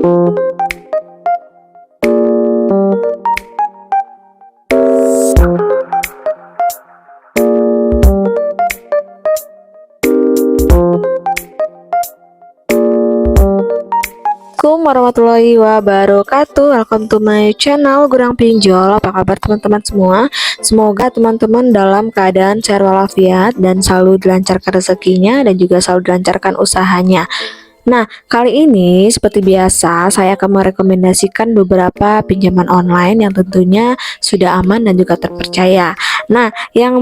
Assalamualaikum warahmatullahi wabarakatuh. Welcome to my channel Gurang Pinjol. Apa kabar teman-teman semua? Semoga teman-teman dalam keadaan sehat walafiat dan selalu dilancarkan rezekinya dan juga selalu dilancarkan usahanya. Nah, kali ini seperti biasa saya akan merekomendasikan beberapa pinjaman online yang tentunya sudah aman dan juga terpercaya. Nah, yang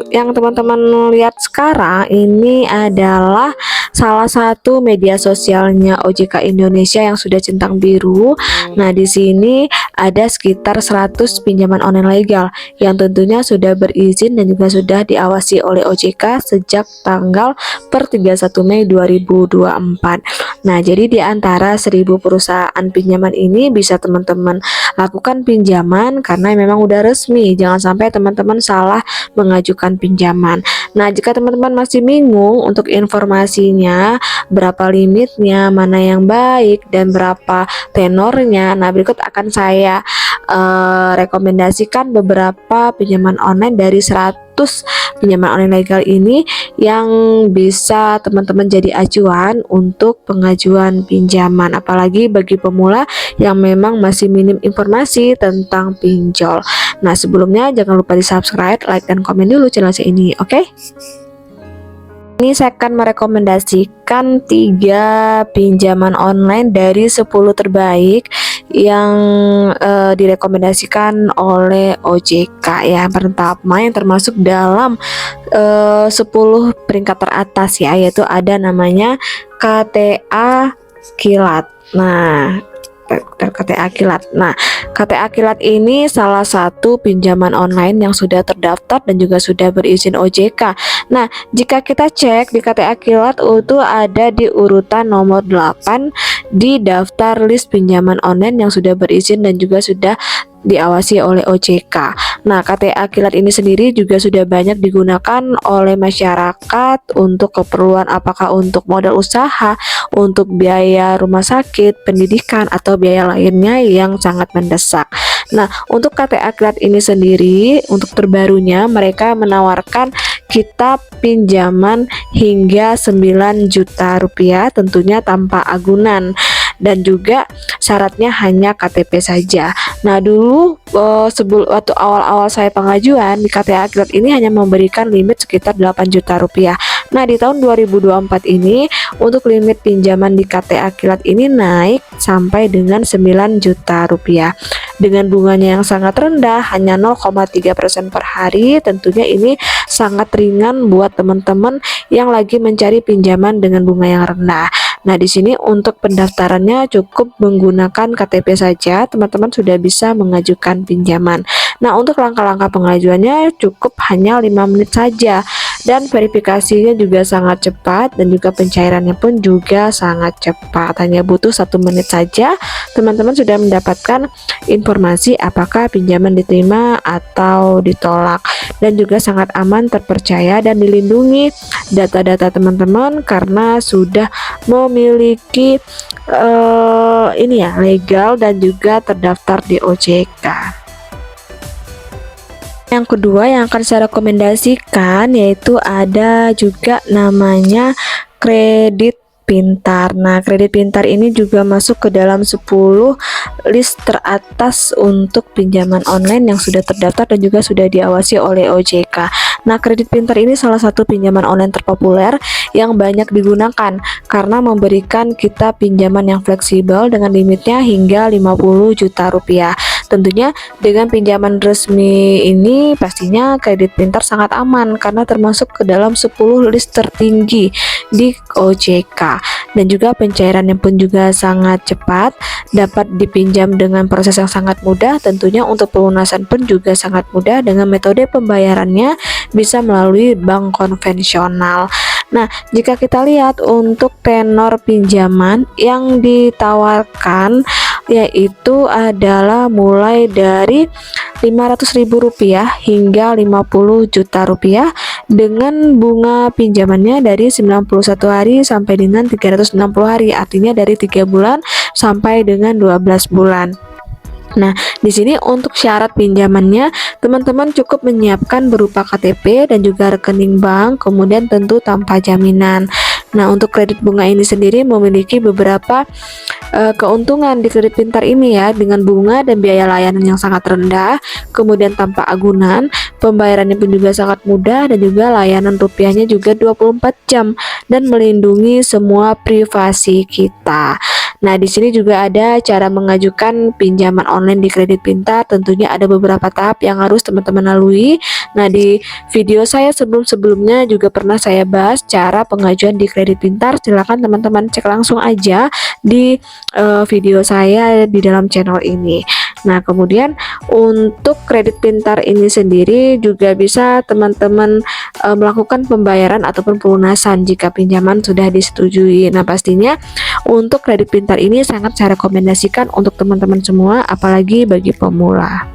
teman-teman lihat sekarang ini adalah salah satu media sosialnya OJK Indonesia yang sudah centang biru. Nah, di sini ada sekitar 100 pinjaman online legal yang tentunya sudah berizin dan juga sudah diawasi oleh OJK sejak tanggal per 31 Mei 2024. Nah, jadi di antara 1000 perusahaan pinjaman ini bisa teman-teman lakukan pinjaman karena memang udah resmi. Jangan sampai teman-teman salah mengajukan pinjaman. Nah, jika teman-teman masih bingung untuk informasinya, berapa limitnya, mana yang baik, dan berapa tenornya, nah berikut akan saya rekomendasikan beberapa pinjaman online dari 100 pinjaman online legal ini yang bisa teman-teman jadi acuan untuk pengajuan pinjaman, apalagi bagi pemula yang memang masih minim informasi tentang pinjol. Nah, sebelumnya jangan lupa di subscribe, like, dan komen dulu channel saya ini, oke? Ini saya akan merekomendasikan 3 pinjaman online dari 10 terbaik yang direkomendasikan oleh OJK ya. Pertama yang termasuk dalam 10 peringkat teratas ya, yaitu ada namanya KTA Kilat. Nah, KTA Kilat. Nah, KTA Kilat ini salah satu pinjaman online yang sudah terdaftar dan juga sudah berizin OJK. Nah, jika kita cek di KTA Kilat itu ada di urutan nomor 8 di daftar list pinjaman online yang sudah berizin dan juga sudah diawasi oleh OJK. Nah, KTA Kilat ini sendiri juga sudah banyak digunakan oleh masyarakat untuk keperluan apakah untuk modal usaha, untuk biaya rumah sakit, pendidikan, atau biaya lainnya yang sangat mendesak. Nah, untuk KTA Kilat ini sendiri, untuk terbarunya mereka menawarkan kita pinjaman hingga 9 juta rupiah tentunya tanpa agunan, dan juga syaratnya hanya KTP saja. Nah, dulu waktu awal-awal saya pengajuan di KTA Kilat ini hanya memberikan limit sekitar 8 juta rupiah. Nah, di tahun 2024 ini untuk limit pinjaman di KTA Kilat ini naik sampai dengan 9 juta rupiah dengan bunganya yang sangat rendah, hanya 0,3% per hari. Tentunya ini sangat ringan buat teman-teman yang lagi mencari pinjaman dengan bunga yang rendah. Nah, di sini untuk pendaftarannya cukup menggunakan KTP saja, teman-teman sudah bisa mengajukan pinjaman. Nah, untuk langkah-langkah pengajuannya cukup hanya 5 menit saja, dan verifikasinya juga sangat cepat dan juga pencairannya pun juga sangat cepat. Hanya butuh 1 menit saja, teman-teman sudah mendapatkan informasi apakah pinjaman diterima atau ditolak, dan juga sangat aman, terpercaya, dan dilindungi data-data teman-teman karena sudah memiliki ini ya, legal dan juga terdaftar di OJK. Yang kedua yang akan saya rekomendasikan yaitu ada juga namanya Kredit Pintar. Nah, Kredit Pintar ini juga masuk ke dalam 10 list teratas untuk pinjaman online yang sudah terdaftar dan juga sudah diawasi oleh OJK. Nah, Kredit Pintar ini salah satu pinjaman online terpopuler yang banyak digunakan karena memberikan kita pinjaman yang fleksibel dengan limitnya hingga 50 juta rupiah. Tentunya dengan pinjaman resmi ini pastinya Kredit Pintar sangat aman karena termasuk ke dalam 10 list tertinggi di OJK, dan juga pencairannya pun juga sangat cepat, dapat dipinjam dengan proses yang sangat mudah. Tentunya untuk pelunasan pun juga sangat mudah dengan metode pembayarannya bisa melalui bank konvensional. Nah, jika kita lihat untuk tenor pinjaman yang ditawarkan yaitu adalah mulai dari Rp500.000 hingga Rp50 juta dengan bunga pinjamannya dari 91 hari sampai dengan 360 hari, artinya dari 3 bulan sampai dengan 12 bulan. Nah, di sini untuk syarat pinjamannya, teman-teman cukup menyiapkan berupa KTP dan juga rekening bank, kemudian tentu tanpa jaminan. Nah, untuk kredit bunga ini sendiri memiliki beberapa keuntungan di kredit pintar ini ya, dengan bunga dan biaya layanan yang sangat rendah, kemudian tanpa agunan, pembayarannya pun juga sangat mudah, dan juga layanan rupiahnya juga 24 jam dan melindungi semua privasi kita. Nah, di sini juga ada cara mengajukan pinjaman online di kredit pintar. Tentunya ada beberapa tahap yang harus teman-teman lalui. Nah, di video saya sebelum-sebelumnya juga pernah saya bahas cara pengajuan di kredit pintar. Silakan teman-teman cek langsung aja di video saya di dalam channel ini. Nah, kemudian untuk kredit pintar ini sendiri juga bisa teman-teman melakukan pembayaran ataupun pelunasan jika pinjaman sudah disetujui. Nah, pastinya untuk kredit pintar ini sangat saya rekomendasikan untuk teman-teman semua, apalagi bagi pemula.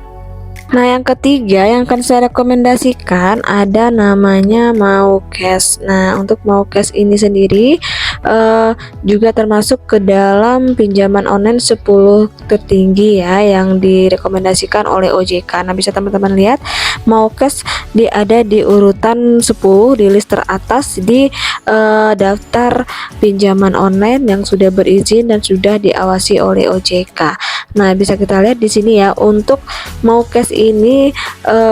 Nah, yang ketiga yang akan saya rekomendasikan ada namanya Maucash. Nah, untuk Maucash ini sendiri juga termasuk ke dalam pinjaman online 10 tertinggi ya yang direkomendasikan oleh OJK. Nah, bisa teman-teman lihat Maucash ada di urutan 10 di list teratas di daftar pinjaman online yang sudah berizin dan sudah diawasi oleh OJK. Nah, bisa kita lihat di sini ya, untuk Maucash ini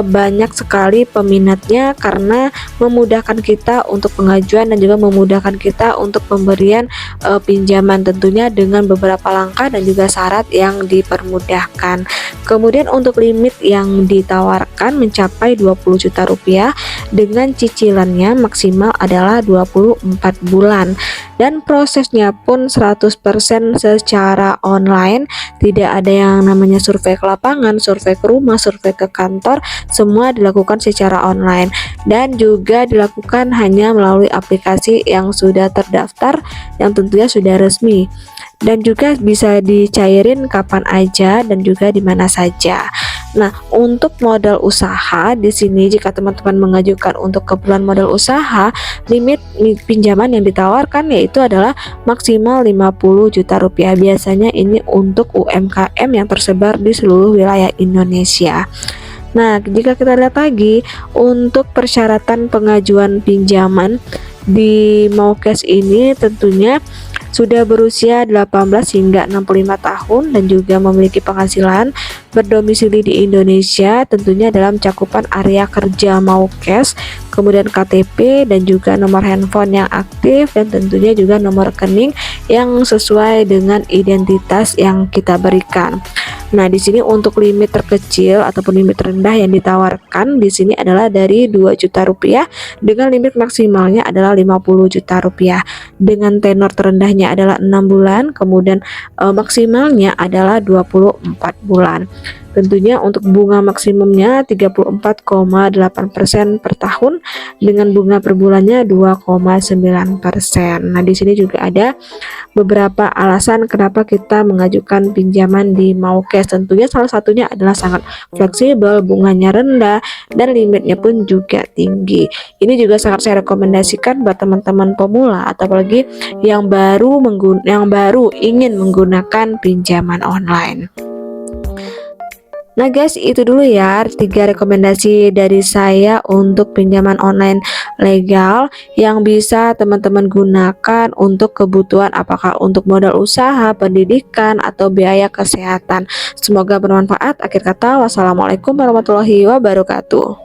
banyak sekali peminatnya karena memudahkan kita untuk pengajuan dan juga memudahkan kita untuk pemberian pinjaman, tentunya dengan beberapa langkah dan juga syarat yang dipermudahkan. Kemudian untuk limit yang ditawarkan mencapai 20 juta rupiah dengan cicilannya maksimal adalah 24 bulan, dan prosesnya pun 100% secara online. Tidak ada yang namanya survei ke lapangan, survei ke rumah, survei ke kantor, semua dilakukan secara online dan juga dilakukan hanya melalui aplikasi yang sudah terdaftar yang tentunya sudah resmi, dan juga bisa dicairin kapan aja dan juga di mana saja. Nah, untuk modal usaha di sini jika teman-teman mengajukan untuk keperluan modal usaha, limit pinjaman yang ditawarkan yaitu adalah maksimal 50 juta rupiah. Biasanya ini untuk UMKM yang tersebar di seluruh wilayah Indonesia. Nah, jika kita lihat lagi untuk persyaratan pengajuan pinjaman di Maucash ini tentunya sudah berusia 18 hingga 65 tahun dan juga memiliki penghasilan, berdomisili di Indonesia, tentunya dalam cakupan area kerja Maucash, kemudian KTP dan juga nomor handphone yang aktif, dan tentunya juga nomor rekening yang sesuai dengan identitas yang kita berikan. Nah, di sini untuk limit terkecil ataupun limit rendah yang ditawarkan di sini adalah dari 2 juta rupiah dengan limit maksimalnya adalah 50 juta rupiah. Dengan tenor terendahnya adalah 6 bulan, kemudian maksimalnya adalah 24 bulan. Tentunya untuk bunga maksimumnya 34,8% per tahun dengan bunga per bulannya 2,9%. Nah, di sini juga ada beberapa alasan kenapa kita mengajukan pinjaman di Maucash. Tentunya salah satunya adalah sangat fleksibel, bunganya rendah, dan limitnya pun juga tinggi. Ini juga sangat saya rekomendasikan buat teman-teman pemula atau apalagi yang baru ingin menggunakan pinjaman online. Nah guys, itu dulu ya 3 rekomendasi dari saya untuk pinjaman online legal yang bisa teman-teman gunakan untuk kebutuhan apakah untuk modal usaha, pendidikan, atau biaya kesehatan. Semoga bermanfaat. Akhir kata, wassalamualaikum warahmatullahi wabarakatuh.